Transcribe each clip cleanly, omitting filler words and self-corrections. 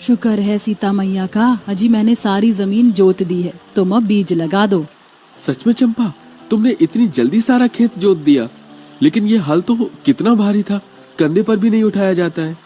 शुक्र है सीता मैया का, अजी मैंने सारी जमीन जोत दी है, तुम अब बीज लगा दो। सच में चंपा, तुमने इतनी जल्दी सारा खेत जोत दिया? लेकिन ये हल तो कितना भारी था, कंधे पर भी नहीं उठाया जाता है।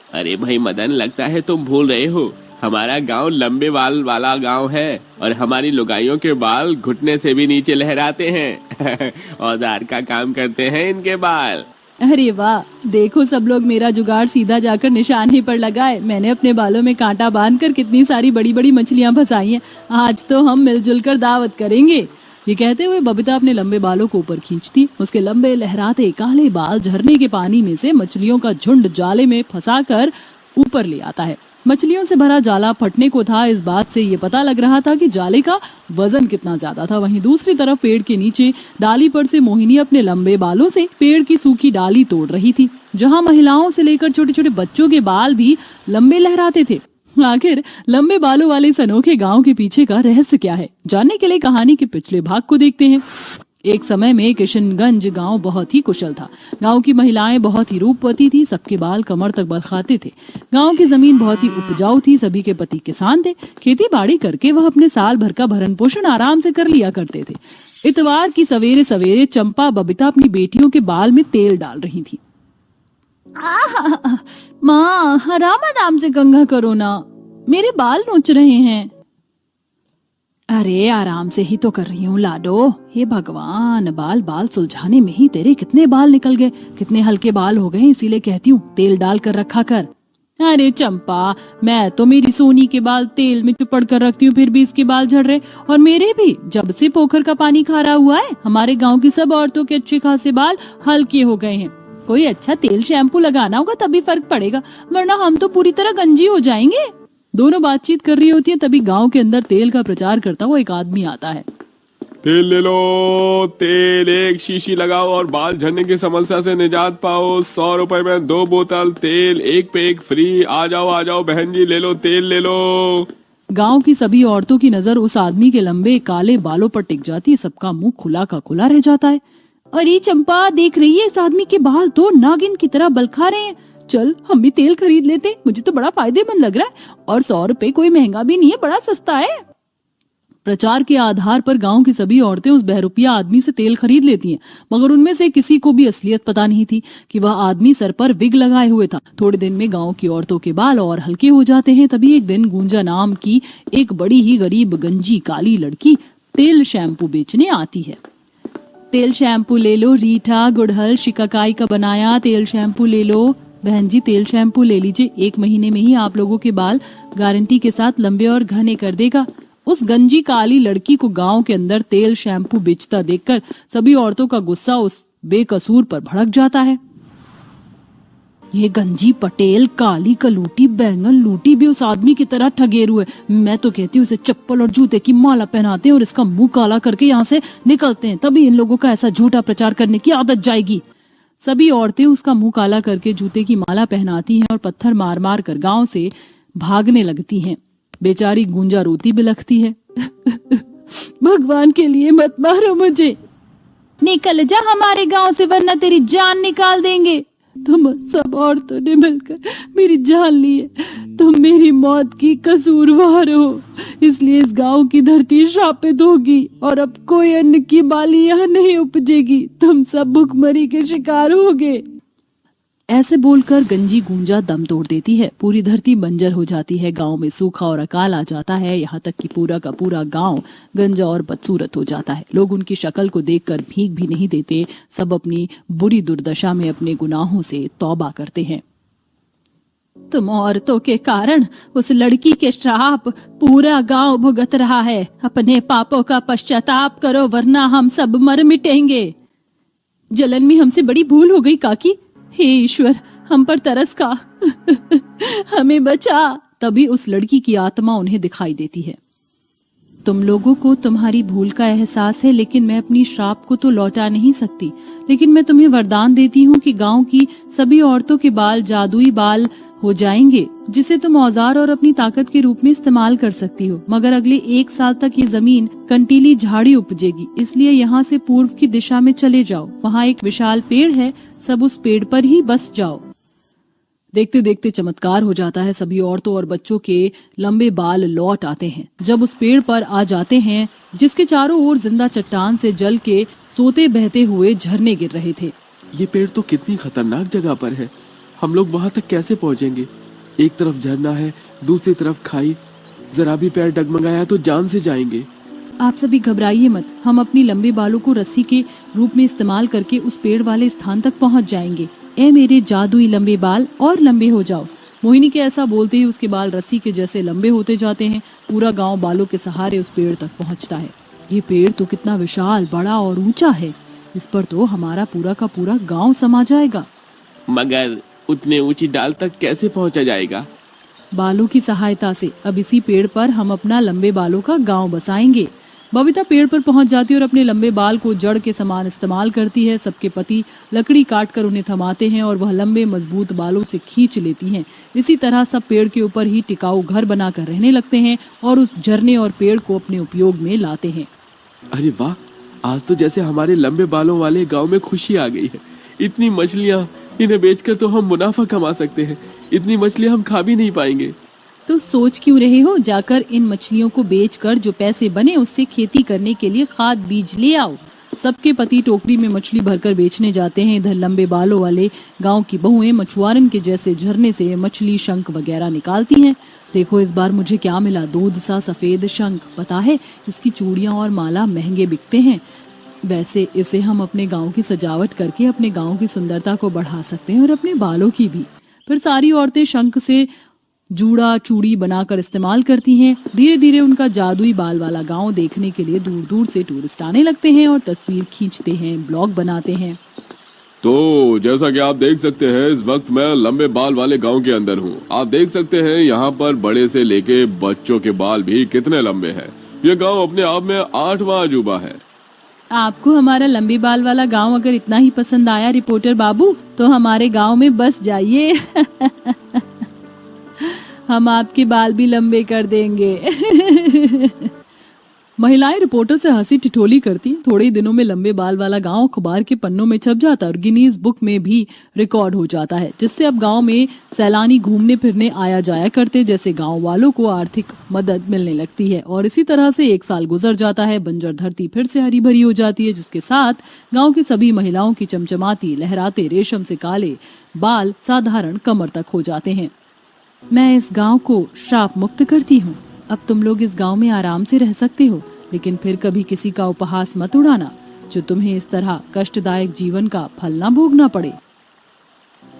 अरे भाई मदन, लगता है तुम भूल रहे हो, हमारा गांव लंबे बाल वाला गांव है और हमारी लुगाइयों के बाल घुटने से भी नीचे लहराते हैं। औजार का काम करते हैं इनके बाल। अरे वाह, देखो सब लोग मेरा जुगाड़ सीधा जाकर निशाने पर लगाए। मैंने अपने बालों में कांटा बांधकर कितनी सारी बड़ी बड़ी मछलियां फंसाई हैं। आज तो हम मिलजुल कर दावत करेंगे। ये कहते हुए बबीता अपने लंबे बालों को ऊपर खींचती। उसके लंबे लहराते काले बाल झरने के पानी में से मछलियों का झुंड जाले में फंसाकर ऊपर ले आता है। मछलियों से भरा जाला फटने को था, इस बात से ये पता लग रहा था कि जाले का वजन कितना ज्यादा था। वहीं दूसरी तरफ पेड़ के नीचे डाली पर से मोहिनी अपने लंबे बालों से पेड़ की सूखी डाली तोड़ रही थी, जहां महिलाओं से लेकर छोटे छोटे बच्चों के बाल भी लंबे लहराते थे। आखिर लंबे बालों वाले इस अनोखे गांव के पीछे का रहस्य क्या है, जानने के लिए कहानी के पिछले भाग को देखते हैं। एक समय में किशनगंज गांव बहुत ही कुशल था। गांव की महिलाएं बहुत ही रूपवती थी, सबके बाल कमर तक बरखाते थे। गांव की जमीन बहुत ही उपजाऊ थी, सभी के पति किसान थे। खेती बाड़ी करके वह अपने साल भर का भरण पोषण आराम से कर लिया करते थे। इतवार की सवेरे सवेरे चंपा बबीता अपनी बेटियों के बाल में तेल डाल रही थी। माँ, आराम आराम से कंघा करो ना, मेरे बाल नोच रहे हैं। अरे आराम से ही तो कर रही हूँ लाडो। हे भगवान, बाल बाल सुलझाने में ही तेरे कितने बाल निकल गए, कितने हल्के बाल हो गए, इसीलिए कहती हूँ तेल डाल कर रखा कर। अरे चंपा, मैं तो मेरी सोनी के बाल तेल में चुपड़ कर रखती हूँ, फिर भी इसके बाल झड़ रहे। और मेरे भी, जब से पोखर का पानी खारा हुआ है हमारे गाँव की सब औरतों के अच्छे खासे बाल हल्के हो गए हैं। कोई अच्छा तेल शैम्पू लगाना होगा तभी फर्क पड़ेगा, वरना हम तो पूरी तरह गंजी हो जाएंगे। दोनों बातचीत कर रही होती है, तभी गांव के अंदर तेल का प्रचार करता हुआ एक आदमी आता है। तेल ले लो, तेल एक शीशी लगाओ और बाल झड़ने की समस्या से निजात पाओ। 100 रुपए में 2 बोतल तेल, एक पे एक फ्री। आ जाओ बहन जी, ले लो तेल ले लो। गांव की सभी औरतों की नजर उस आदमी के लंबे काले बालों पर टिक जाती है। सबका मुंह खुला का खुला रह जाता है। अरे चंपा, देख रही है, इस आदमी के बाल तो नागिन की तरह बलखा रहे हैं। चल हम भी तेल खरीद लेते, मुझे तो बड़ा फायदेमंद लग रहा है। और 100 रुपए कोई महंगा भी नहीं है, बड़ा सस्ता है। प्रचार के आधार पर गांव की सभी औरतें उस बहरूपिया आदमी से तेल खरीद लेती हैं, मगर उनमें से किसी को भी असलियत पता नहीं थी कि वह आदमी सर पर विग लगाए हुए था। थोड़े दिन में गांव की औरतों के बाल और हल्के हो जाते हैं। तभी एक दिन गुंजा नाम की एक बड़ी ही गरीब गंजी काली लड़की तेल शैम्पू बेचने आती है। तेल शैम्पू ले लो रीठा, गुड़हल, शिकाकाई का बनाया तेल शैम्पू ले लो। बहन जी, तेल शैम्पू ले लीजिए, 1 महीने में ही आप लोगों के बाल गारंटी के साथ लंबे और घने कर देगा। उस गंजी काली लड़की को गांव के अंदर तेल शैम्पू बेचता देखकर सभी औरतों का गुस्सा उस बेकसूर पर भड़क जाता है। ये गंजी पटेल काली कलूटी बैंगन लूटी भी उस आदमी की तरह ठगेरू है। मैं तो कहती हूँ उसे चप्पल और जूते की माला पहनाते हैं और इसका मुंह काला करके यहाँ से निकलते हैं, तभी इन लोगों का ऐसा झूठा प्रचार करने की आदत जाएगी। सभी औरतें उसका मुंह काला करके जूते की माला पहनाती हैं और पत्थर मार मार कर गांव से भागने लगती हैं। बेचारी गुंजा रोती बिलखती है। भगवान के लिए मत मारो मुझे, निकल जा हमारे गांव से, वरना तेरी जान निकाल देंगे। तुम सब औरतों ने मिलकर मेरी जान ली है, तुम मेरी मौत की कसूरवार हो, इसलिए इस गांव की धरती श्रापित होगी और अब कोई अन्न की बाली यहाँ नहीं उपजेगी। तुम सब भूखमरी के शिकार होगे। ऐसे बोलकर गंजी गुंजा दम तोड़ देती है। पूरी धरती बंजर हो जाती है, गांव में सूखा और अकाल आ जाता है। यहाँ तक कि पूरा का पूरा गांव गंजा और बदसूरत हो जाता है। लोग उनकी शक्ल को देखकर भीख भी नहीं देते। सब अपनी बुरी दुर्दशा में अपने गुनाहों से तौबा करते हैं। तुम औरतों के कारण उस लड़की के श्राप पूरा गांव भुगत रहा है। अपने पापों का पश्चाताप करो, वरना हम सब मर मिटेंगे। जलन में हमसे बड़ी भूल हो गई काकी, हे ईश्वर हम पर तरस खा। हमें बचा। तभी उस लड़की की आत्मा उन्हें दिखाई देती है। तुम लोगों को तुम्हारी भूल का एहसास है, लेकिन मैं अपनी श्राप को तो लौटा नहीं सकती। लेकिन मैं तुम्हें वरदान देती हूँ कि गांव की सभी औरतों के बाल जादुई बाल हो जाएंगे, जिसे तुम औजार और अपनी ताकत के रूप में इस्तेमाल कर सकती हो। मगर अगले 1 साल तक ये जमीन कंटीली झाड़ी उपजेगी, इसलिए यहाँ से पूर्व की दिशा में चले जाओ। वहाँ एक विशाल पेड़ है, सब उस पेड़ पर ही बस जाओ। देखते देखते चमत्कार हो जाता है। सभी औरतों और बच्चों के लंबे बाल लौट आते हैं जब उस पेड़ पर आ जाते हैं जिसके चारों ओर जिंदा चट्टान से जल के सोते बहते हुए झरने गिर रहे थे। ये पेड़ तो कितनी खतरनाक जगह पर है, हम लोग वहां तक कैसे पहुंचेंगे? एक तरफ झरना है, दूसरी तरफ खाई, जरा भी पैर डगमगाया तो जान से जाएंगे। आप सभी घबराइए मत, हम अपनी लंबे बालों को रस्सी के रूप में इस्तेमाल करके उस पेड़ वाले स्थान तक पहुंच जाएंगे। ए मेरे जादुई लंबे बाल, और लंबे हो जाओ। मोहिनी के ऐसा बोलते ही उसके बाल रस्सी के जैसे लंबे होते जाते हैं। पूरा गांव बालों के सहारे उस पेड़ तक पहुंचता है। ये पेड़ तो कितना विशाल, बड़ा और ऊंचा है, इस पर तो हमारा पूरा का पूरा गांव समा जाएगा। मगर उतने ऊंची डाल तक कैसे पहुंचा जाएगा? बालों की सहायता से। अब इसी पेड़ पर हम अपना लंबे बालों का गांव बसाएंगे। बबीता पेड़ पर पहुंच जाती है और अपने लंबे बाल को जड़ के समान इस्तेमाल करती है। सबके पति लकड़ी काट कर उन्हें थमाते हैं और वह लंबे मजबूत बालों से खींच लेती हैं। इसी तरह सब पेड़ के ऊपर ही टिकाऊ घर बनाकर रहने लगते हैं और उस झरने और पेड़ को अपने उपयोग में लाते हैं। अरे वाह, आज तो जैसे हमारे लंबे बालों वाले गांव में खुशी आ गई है। इतनी मछलियां, इन्हें बेचकर तो हम मुनाफा कमा सकते हैं। इतनी मछलियां हम खा भी नहीं पाएंगे। तो सोच क्यों रहे हो? जाकर इन मछलियों को बेचकर जो पैसे बने उससे खेती करने के लिए खाद बीज ले आओ। सबके पति टोकरी में मछली भरकर बेचने जाते हैं। इधर लंबे बालों वाले गांव की बहुएं मछुआरन के जैसे झरने से मछली, शंख वगैरह निकालती हैं। देखो इस बार मुझे क्या मिला, दूध सा सफेद शंख। पता है इसकी चूड़ियां और माला महंगे बिकते हैं। वैसे इसे हम अपने गांव की सजावट करके अपने गांव की सुंदरता को बढ़ा सकते हैं और अपने बालों की भी। फिर सारी औरतें शंख से जूड़ा चूड़ी बनाकर इस्तेमाल करती हैं। धीरे धीरे उनका जादुई बाल वाला गांव देखने के लिए दूर दूर से टूरिस्ट आने लगते हैं और तस्वीर खींचते हैं, ब्लॉग बनाते हैं। तो जैसा कि आप देख सकते हैं, इस वक्त मैं लंबे बाल वाले गांव के अंदर हूं। आप देख सकते हैं यहाँ पर बड़े से लेके बच्चों के बाल भी कितने लंबे हैं। ये गांव अपने आप में 8वां अजूबा है। आपको हमारा लंबे बाल वाला गांव अगर इतना ही पसंद आया रिपोर्टर बाबू, तो हमारे गांव में बस जाइए। हम आपके बाल भी लंबे कर देंगे। महिलाएं रिपोर्टर से हंसी ठिठोली करती। थोड़े ही दिनों में लंबे बाल वाला गांव अखबार के पन्नों में छप जाता और गिनीज बुक में भी रिकॉर्ड हो जाता है, जिससे अब गांव में सैलानी घूमने फिरने आया जाया करते, जैसे गांव वालों को आर्थिक मदद मिलने लगती है। और इसी तरह से 1 साल गुजर जाता है। बंजर धरती फिर से हरी भरी हो जाती है, जिसके साथ गाँव की सभी महिलाओं की चमचमाती लहराते रेशम से काले बाल साधारण कमर तक हो जाते हैं। मैं इस गांव को श्राप मुक्त करती हूँ। अब तुम लोग इस गांव में आराम से रह सकते हो, लेकिन फिर कभी किसी का उपहास मत उड़ाना, जो तुम्हें इस तरह कष्टदायक जीवन का फल ना भोगना पड़े।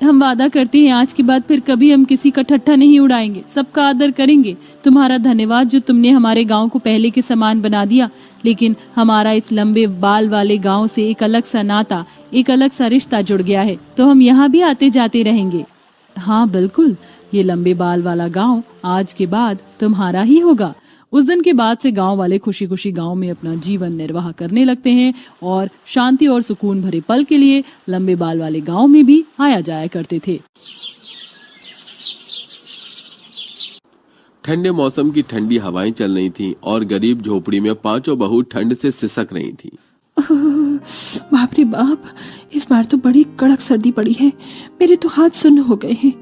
हम वादा करते हैं आज के बाद फिर कभी हम किसी का ठट्ठा नहीं उड़ाएंगे, सबका आदर करेंगे। तुम्हारा धन्यवाद जो तुमने हमारे गांव को पहले के समान बना दिया, लेकिन हमारा इस लंबे बाल वाले गांव से एक अलग सा नाता, एक अलग सा रिश्ता जुड़ गया है, तो हम यहाँ भी आते जाते रहेंगे। हाँ बिल्कुल, ये लंबे बाल वाला गांव आज के बाद तुम्हारा ही होगा। उस दिन के बाद से गांव वाले खुशी खुशी गांव में अपना जीवन निर्वाह करने लगते हैं और शांति और सुकून भरे पल के लिए लंबे बाल वाले गांव में भी आया जाया करते थे। ठंडे मौसम की ठंडी हवाएं चल रही थीं और गरीब झोपड़ी में 5 बहू ठंड से सिसक रही थीं। बाप रे बाप, इस बार तो बड़ी कड़क सर्दी पड़ी है। मेरे तो हाथ सुन्न हो गए हैं।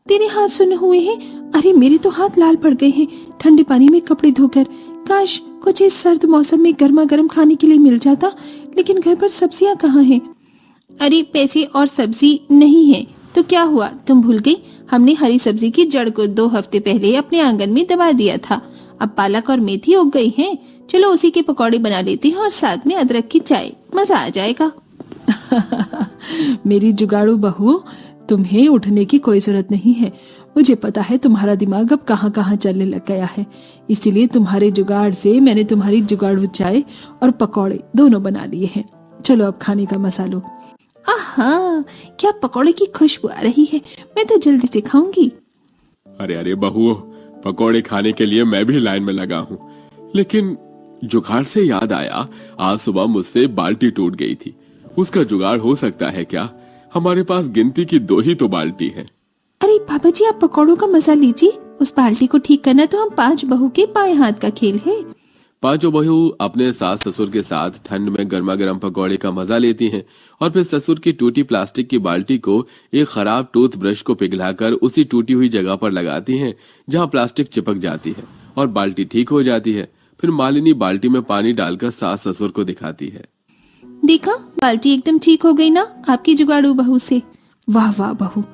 तेरे हाथ सुन्न हुए हैं? अरे मेरे तो हाथ लाल पड़ गए हैं ठंडे पानी में कपड़े धोकर। काश कुछ इस सर्द मौसम में गर्मा गर्म खाने के लिए मिल जाता, लेकिन घर पर सब्जियां कहाँ हैं? अरे पैसे और सब्जी नहीं है तो क्या हुआ, तुम भूल गई? हमने हरी सब्जी की जड़ को 2 हफ्ते पहले अपने आंगन में दबा दिया था। अब पालक और मेथी उग गई हैं। चलो उसी के पकौड़े बना लेते हैं और साथ में अदरक की चाय, मजा आ जाएगा। मेरी जुगाड़ू बहू, तुम्हें उठने की कोई जरूरत नहीं है। मुझे पता है तुम्हारा दिमाग अब कहाँ कहाँ चलने लग गया है, इसीलिए तुम्हारे जुगाड़ से मैंने तुम्हारी जुगाड़ू चाय और पकौड़े दोनों बना लिए हैं। चलो अब खाने का मसा लो। आहा, क्या पकौड़े की खुशबू आ रही है, मैं तो जल्दी से खाऊंगी। अरे अरे बहू, पकौड़े खाने के लिए मैं भी लाइन में लगा हूँ, लेकिन जुगाड़ से याद आया, आज सुबह मुझसे बाल्टी टूट गई थी। उसका जुगाड़ हो सकता है क्या? हमारे पास गिनती की 2 ही तो बाल्टी है। अरे बाबा जी, आप पकौड़ों का मजा लीजिए। उस बाल्टी को ठीक करना तो हम 5 बहू के बाएं हाथ का खेल है। पांचों बहू अपने सास ससुर के साथ ठंड में गर्मा गर्म पकौड़े का मजा लेती हैं और फिर ससुर की टूटी प्लास्टिक की बाल्टी को एक खराब टूथब्रश को पिघलाकर उसी टूटी हुई जगह पर लगाती हैं जहां प्लास्टिक चिपक जाती है और बाल्टी ठीक हो जाती है। फिर मालिनी बाल्टी में पानी डालकर सास ससुर को दिखाती है। देखा, बाल्टी एकदम ठीक हो गई ना आपकी जुगाड़ू बहू से। वाह वाह बहू,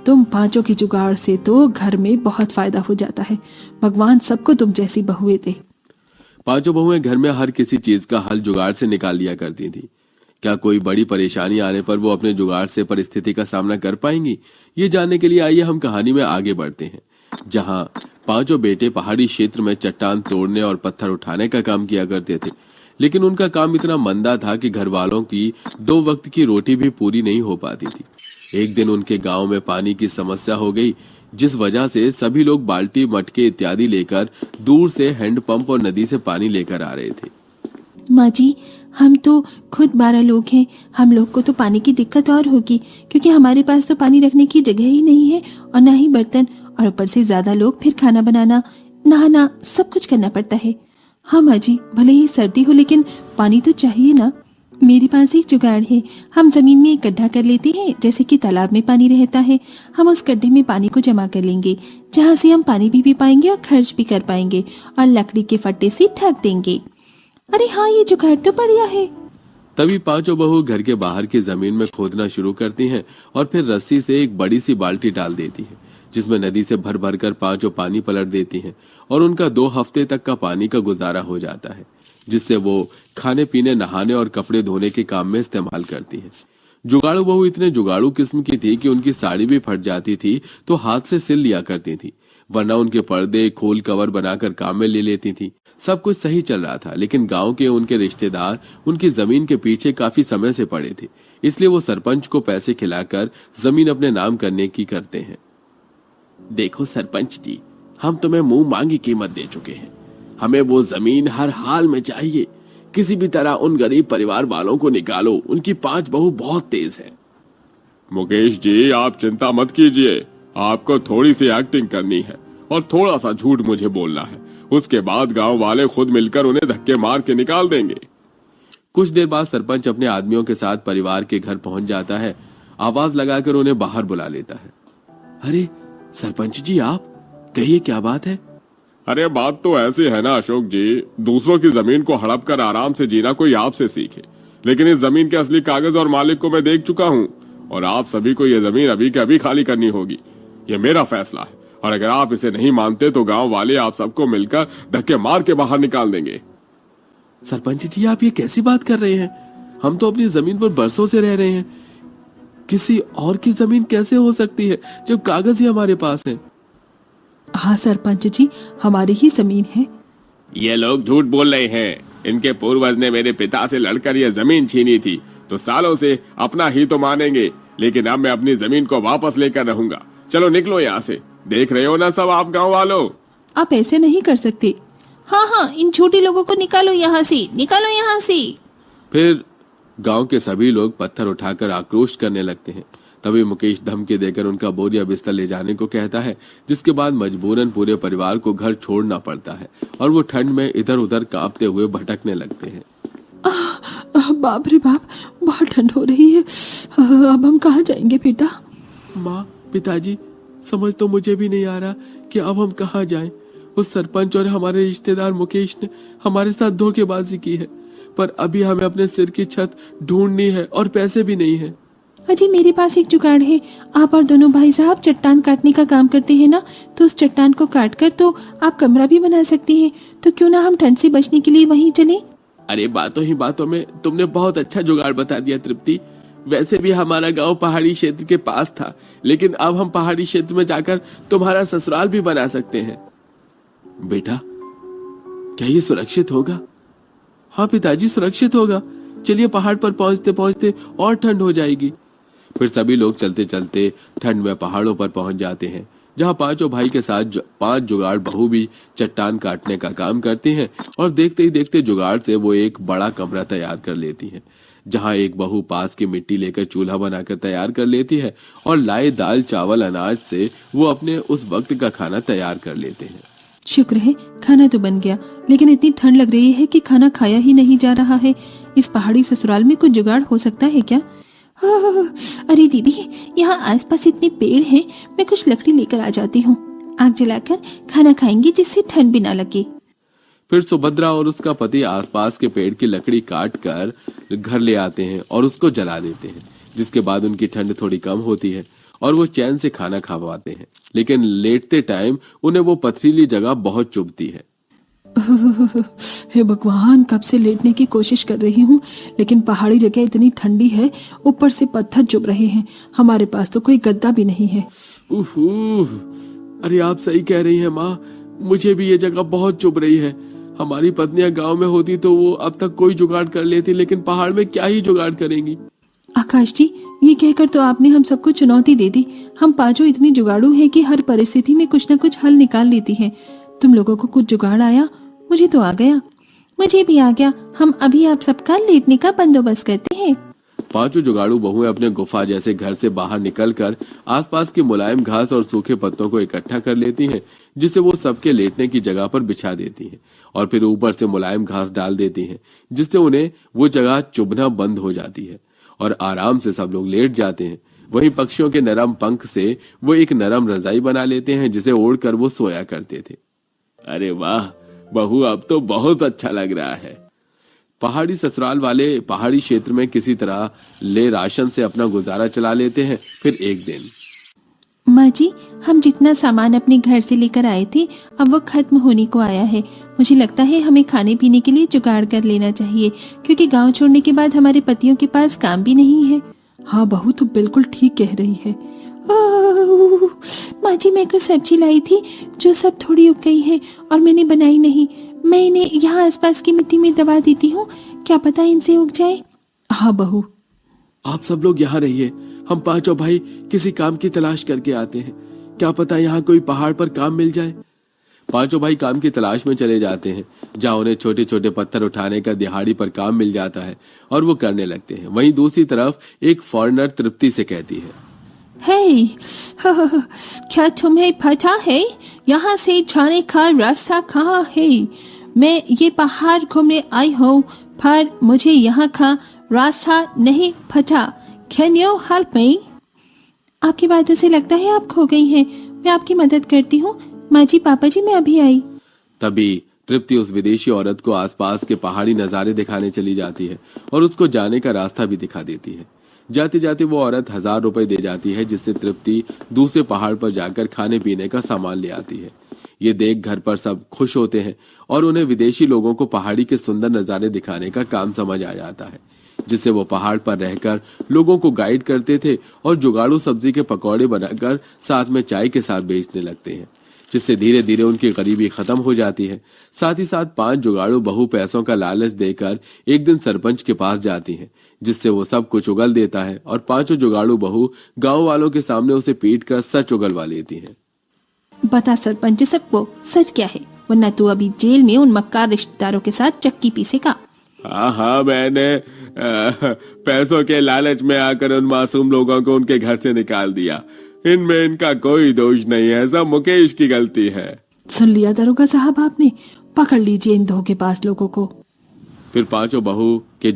तुम पांचों की जुगाड़ से तो घर में बहुत फायदा हो जाता है। भगवान सबको तुम जैसी बहुएं दे। पांचों बहुएं घर में हर किसी चीज का हल जुगाड़ से निकाल लिया करती थी। क्या कोई बड़ी परेशानी आने पर वो अपने जुगाड़ से परिस्थिति का सामना कर पाएंगी? ये जानने के लिए आइए हम कहानी में आगे बढ़ते हैं, जहां पांचों बेटे पहाड़ी क्षेत्र में चट्टान तोड़ने और पत्थर उठाने का काम किया करते थे। लेकिन उनका काम इतना मंदा था कि घर वालों की 2 वक्त की रोटी भी पूरी नहीं हो पाती थी। एक दिन उनके गांव में पानी की समस्या हो गई, जिस वजह से सभी लोग बाल्टी, मटके इत्यादि लेकर दूर से हैंडपंप और नदी से पानी लेकर आ रहे थे। माँ जी, हम तो खुद 12 लोग हैं। हम लोग को तो पानी की दिक्कत और होगी, क्योंकि हमारे पास तो पानी रखने की जगह ही नहीं है और ना ही बर्तन, और ऊपर से ज्यादा लोग, फिर खाना बनाना, नहाना, सब कुछ करना पड़ता है। हाँ माँ जी, भले ही सर्दी हो लेकिन पानी तो चाहिए ना। मेरे पास एक जुगाड़ है। हम जमीन में एक गड्ढा कर लेते हैं, जैसे कि तालाब में पानी रहता है। हम उस गड्ढे में पानी को जमा कर लेंगे, जहाँ से हम पानी भी पी पाएंगे और खर्च भी कर पाएंगे, और लकड़ी के फट्टे से ढक देंगे। अरे हाँ, ये जुगाड़ तो बढ़िया है। तभी पांचों बहू घर के बाहर की जमीन में खोदना शुरू करती हैं और फिर रस्सी से एक बड़ी सी बाल्टी डाल देती हैं, जिसमें नदी से भर भर कर पांचों पानी पलट देती हैं और उनका 2 हफ्ते तक का पानी का गुजारा हो जाता है, जिससे वो खाने पीने, नहाने और कपड़े धोने के काम में इस्तेमाल करती हैं। जुगाड़ू बहू इतने जुगाड़ू किस्म की थी कि उनकी साड़ी भी फट जाती थी तो हाथ से सिल लिया करती थी, वरना उनके पर्दे खोल कवर बनाकर काम में ले लेती थी। सब कुछ सही चल रहा था, लेकिन गांव के उनके रिश्तेदार उनकी जमीन के पीछे काफी समय से पड़े थे, इसलिए वो सरपंच को पैसे खिलाकर जमीन अपने नाम करने की करते हैं। देखो सरपंच जी, हम तुम्हें मुंह मांगी कीमत दे चुके हैं। हमें वो जमीन हर हाल में चाहिए। किसी भी तरह उन गरीब परिवार वालों को निकालो, उनकी 5 बहू बहुत तेज है। मुकेश जी, आप चिंता मत कीजिए। आपको थोड़ी सी एक्टिंग करनी है और थोड़ा सा झूठ मुझे बोलना है। उसके बाद गांव वाले खुद मिलकर उन्हें धक्के मार के निकाल देंगे। कुछ देर बाद सरपंच अपने आदमियों के साथ परिवार के घर पहुंच जाता है। आवाज लगाकर उन्हें बाहर बुला लेता है। अरे सरपंच जी, आप कहिए, क्या बात है? अरे बात तो ऐसी है ना अशोक जी, दूसरों की जमीन को हड़प कर आराम से जीना कोई आपसे सीखे, लेकिन इस जमीन के असली कागज और मालिक को मैं देख चुका हूँ और आप सभी को यह जमीन अभी के अभी खाली करनी होगी। यह मेरा फैसला है और अगर आप इसे नहीं मानते तो गांव वाले आप सबको मिलकर धक्के मार के बाहर निकाल देंगे। सरपंच जी, आप ये कैसी बात कर रहे हैं? हम तो अपनी जमीन पर बरसों से रह रहे हैं। किसी और की जमीन कैसे हो सकती है जब कागज ही हमारे पास है? हाँ सरपंच जी, हमारी ही जमीन है। ये लोग झूठ बोल रहे हैं। इनके पूर्वज ने मेरे पिता से लड़कर यह जमीन छीनी थी, तो सालों से अपना ही तो मानेंगे, लेकिन अब मैं अपनी जमीन को वापस लेकर रहूंगा। चलो निकलो यहाँ से। देख रहे हो ना सब आप गांव वालों। आप ऐसे नहीं कर सकते। हाँ हाँ, इन झूठी लोगों को निकालो यहाँ से, निकालो यहाँ से। फिर गांव के सभी लोग पत्थर उठाकर आक्रोश करने लगते हैं। तभी मुकेश धमकी देकर उनका बोरिया बिस्तर ले जाने को कहता है, जिसके बाद मजबूरन पूरे परिवार को घर छोड़ना पड़ता है और वो ठंड में इधर उधर कांपते हुए भटकने लगते हैं। बाप रे बाप, बहुत ठंड हो रही है। अब हम कहाँ जाएंगे बेटा? माँ, पिताजी, समझ तो मुझे भी नहीं आ रहा कि अब हम कहाँ जाएं। उस सरपंच और हमारे रिश्तेदार मुकेश ने हमारे साथ धोखेबाजी की है, पर अभी हमें अपने सिर की छत ढूंढनी है और पैसे भी नहीं है। अजी, मेरे पास एक जुगाड़ है। आप और दोनों भाई साहब चट्टान काटने का काम करते हैं ना, तो उस चट्टान को काट कर तो आप कमरा भी बना सकते हैं। तो क्यों ना हम ठंड से बचने के लिए वहीं चलें? अरे बातों ही बातों में तुमने बहुत अच्छा जुगाड़ बता दिया तृप्ति। वैसे भी हमारा गांव पहाड़ी क्षेत्र के पास था, लेकिन अब हम पहाड़ी क्षेत्र में जाकर तुम्हारा ससुराल भी बना सकते हैं। बेटा, क्या ये सुरक्षित होगा? हाँ पिताजी, सुरक्षित होगा। चलिए, पहाड़ पर पहुंचते पहुंचते और ठंड हो जाएगी। फिर सभी लोग चलते चलते ठंड में पहाड़ों पर पहुंच जाते हैं, जहां पांचों भाई के साथ 5 जुगाड़ बहू भी चट्टान काटने का काम करती हैं और देखते ही देखते जुगाड़ से वो एक बड़ा कमरा तैयार कर लेती हैं, जहां एक बहू पास की मिट्टी लेकर चूल्हा बनाकर तैयार कर लेती है और लाए दाल चावल अनाज से वो अपने उस वक्त का खाना तैयार कर लेते हैं। शुक्र है खाना तो बन गया, लेकिन इतनी ठंड लग रही है कि खाना खाया ही नहीं जा रहा है। इस पहाड़ी ससुराल में कुछ जुगाड़ हो सकता है क्या? अरे दीदी, यहाँ आसपास इतने पेड़ हैं, मैं कुछ लकड़ी लेकर आ जाती हूँ। आग जलाकर खाना खाएंगे जिससे ठंड भी ना लगे। फिर सुभद्रा और उसका पति आसपास के पेड़ की लकड़ी काट कर घर ले आते हैं और उसको जला देते हैं, जिसके बाद उनकी ठंड थोड़ी कम होती है और वो चैन से खाना खा पाते हैं। लेकिन लेटते टाइम उन्हें वो पथरीली जगह बहुत चुभती है। हे भगवान, कब से लेटने की कोशिश कर रही हूँ, लेकिन पहाड़ी जगह इतनी ठंडी है, ऊपर से पत्थर चुभ रहे हैं। हमारे पास तो कोई गद्दा भी नहीं है। उफ उफ, अरे आप सही कह रही हैं माँ, मुझे भी ये जगह बहुत चुभ रही है। हमारी पत्नियां गांव में होती तो वो अब तक कोई जुगाड़ कर लेती, लेकिन पहाड़ में क्या ही जुगाड़ करेंगी। आकाश जी, ये कहकर तो आपने हम सबको चुनौती दे दी। हम पांचों इतनी जुगाड़ू हैं कि हर परिस्थिति में कुछ न कुछ हल निकाल लेती हैं। तुम लोगों को कुछ जुगाड़ आया, मुझे तो आ गया। मुझे भी आ गया। हम अभी आप सबका लेटने का बंदोबस्त करते हैं। पांचों जुगाड़ू बहुएं अपने गुफा जैसे घर से बाहर निकलकर आसपास की मुलायम घास और सूखे पत्तों को इकट्ठा कर लेती हैं, जिसे वो सबके लेटने की जगह पर बिछा देती हैं और फिर ऊपर से मुलायम घास डाल देती हैं, जिससे उन्हें वो जगह चुभना बंद हो जाती है और आराम से सब लोग लेट जाते हैं। वहीं पक्षियों के नरम पंख से वो एक नरम रजाई बना लेते हैं, जिसे ओढ़कर वो सोया करते थे। अरे वाह बहू, अब तो बहुत अच्छा लग रहा है। पहाड़ी ससुराल वाले पहाड़ी क्षेत्र में किसी तरह ले राशन से अपना गुजारा चला लेते हैं। फिर एक दिन, माँ जी, हम जितना सामान अपने घर से लेकर आए थे अब वो खत्म होने को आया है। मुझे लगता है हमें खाने पीने के लिए जुगाड़ कर लेना चाहिए, क्योंकि गांव छोड़ने के बाद हमारे पतियों के पास काम भी नहीं है। हाँ बहू, तो बिल्कुल ठीक कह रही है। माँ जी, मैं कुछ सब्जी लाई थी जो सब थोड़ी उग गई है और मैंने बनाई नहीं। मैं इन्हें यहाँ आसपास की मिट्टी में दबा देती हूँ, क्या पता इनसे उग जाए। हाँ बहू, आप सब लोग यहाँ रहिए, हम पांचों भाई किसी काम की तलाश करके आते हैं। क्या पता यहाँ कोई पहाड़ पर काम मिल जाए। पांचों भाई काम की तलाश में चले जाते हैं, जहाँ उन्हें छोटे छोटे पत्थर उठाने का दिहाड़ी पर काम मिल जाता है और वो करने लगते हैं। वहीं दूसरी तरफ एक फॉरेनर तृप्ति से कहती है, हे, क्या तुम्हें पता है यहाँ से जाने का रास्ता कहाँ है? मैं ये पहाड़ घूमने आई हूँ, पर मुझे यहाँ का रास्ता नहीं पता। Can you help me? आपकी बातों से लगता है आप खो गई हैं। मैं आपकी मदद करती हूँ। माँ जी, पापा जी, मैं अभी आई। तभी तृप्ति उस विदेशी औरत को आसपास के पहाड़ी नजारे दिखाने चली जाती है और उसको जाने का रास्ता भी दिखा देती है। जाते जाते वो औरत 1000 रुपए दे जाती है, जिससे तृप्ति दूसरे पहाड़ पर जाकर खाने पीने का सामान ले आती है। ये देख घर पर सब खुश होते हैं और उन्हें विदेशी लोगों को पहाड़ी के सुंदर नजारे दिखाने का काम समझ आ जाता है, जिससे वो पहाड़ पर रहकर लोगों को गाइड करते थे और जुगाड़ू सब्जी के पकौड़े बनाकर साथ में चाय के साथ बेचने लगते हैं, जिससे धीरे धीरे उनकी गरीबी खत्म हो जाती है। साथ ही साथ 5 जुगाड़ू बहू पैसों का लालच देकर एक दिन सरपंच के पास जाती हैं, जिससे वो सब कुछ उगल देता है और 5 जुगाड़ू बहू गांव वालों के सामने उसे पीट कर सच उगलवा लेती हैं। बता सरपंच सबको सच क्या है, वरना तू अभी जेल में उन मक्कार रिश्तेदारों के साथ चक्की पीसेगा। हाँ, मैंने पैसों के लालच में आकर उन मासूम लोगों को उनके घर से निकाल दिया। इनमें इनका कोई दोष नहीं है, सब मुकेश की गलती है। सुन लिया दरोगा साहब आपने, पकड़ लीजिए इन धोखेबाज लोगों को। फिर 5 बहू के